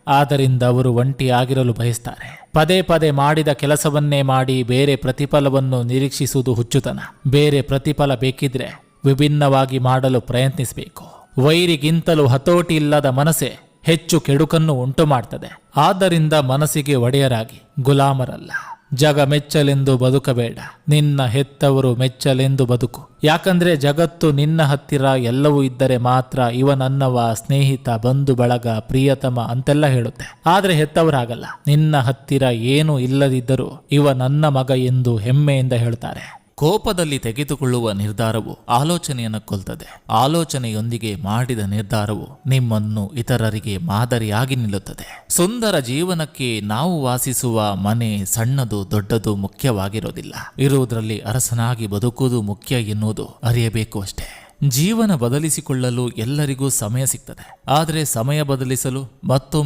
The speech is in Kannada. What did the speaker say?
ಆದ್ದರಿಂದ ಅವರು ಒಂಟಿಯಾಗಿರಲು ಬಯಸ್ತಾರೆ. ಪದೇ ಪದೇ ಮಾಡಿದ ಕೆಲಸವನ್ನೇ ಮಾಡಿ ಬೇರೆ ಪ್ರತಿಫಲವನ್ನು ನಿರೀಕ್ಷಿಸುವುದು ಹುಚ್ಚುತನ. ಬೇರೆ ಪ್ರತಿಫಲ ಬೇಕಿದ್ರೆ ವಿಭಿನ್ನವಾಗಿ ಮಾಡಲು ಪ್ರಯತ್ನಿಸಬೇಕು. ವೈರಿಗಿಂತಲೂ ಹತೋಟಿ ಇಲ್ಲದ ಮನಸ್ಸೇ ಹೆಚ್ಚು ಕೆಡುಕನ್ನು ಉಂಟು ಮಾಡ್ತದೆ. ಆದ್ದರಿಂದ ಮನಸ್ಸಿಗೆ ಒಡೆಯರಾಗಿ ಗುಲಾಮರಲ್ಲ. ಜಗ ಮೆಚ್ಚಲೆಂದು ಬದುಕಬೇಡ, ನಿನ್ನ ಹೆತ್ತವರು ಮೆಚ್ಚಲೆಂದು ಬದುಕು. ಯಾಕಂದ್ರೆ ಜಗತ್ತು ನಿನ್ನ ಹತ್ತಿರ ಎಲ್ಲವೂ ಇದ್ದರೆ ಮಾತ್ರ ಇವ ನನ್ನವ, ಸ್ನೇಹಿತ, ಬಂಧು ಬಳಗ, ಪ್ರಿಯತಮ ಅಂತೆಲ್ಲ ಹೇಳುತ್ತೆ. ಆದ್ರೆ ಹೆತ್ತವರಾಗಲ್ಲ. ನಿನ್ನ ಹತ್ತಿರ ಏನೂ ಇಲ್ಲದಿದ್ದರೂ ಇವ ನನ್ನ ಮಗ ಎಂದು ಹೆಮ್ಮೆಯಿಂದ ಹೇಳ್ತಾರೆ. ಕೋಪದಲ್ಲಿ ತೆಗೆದುಕೊಳ್ಳುವ ನಿರ್ಧಾರವು ಆಲೋಚನೆಯನ್ನು ಕೊಲ್ತದೆ. ಆಲೋಚನೆಯೊಂದಿಗೆ ಮಾಡಿದ ನಿರ್ಧಾರವು ನಿಮ್ಮನ್ನು ಇತರರಿಗೆ ಮಾದರಿಯಾಗಿ ನಿಲ್ಲುತ್ತದೆ. ಸುಂದರ ಜೀವನಕ್ಕೆ ನಾವು ವಾಸಿಸುವ ಮನೆ ಸಣ್ಣದು ದೊಡ್ಡದು ಮುಖ್ಯವಾಗಿರೋದಿಲ್ಲ. ಇರುವುದರಲ್ಲಿ ಅರಸನಾಗಿ ಬದುಕುವುದು ಮುಖ್ಯ ಎನ್ನುವುದು ಅರಿಯಬೇಕು ಅಷ್ಟೇ. ಜೀವನ ಬದಲಿಸಿಕೊಳ್ಳಲು ಎಲ್ಲರಿಗೂ ಸಮಯ ಸಿಗ್ತದೆ. ಆದರೆ ಸಮಯ ಬದಲಿಸಲು ಮತ್ತೊಮ್ಮೆ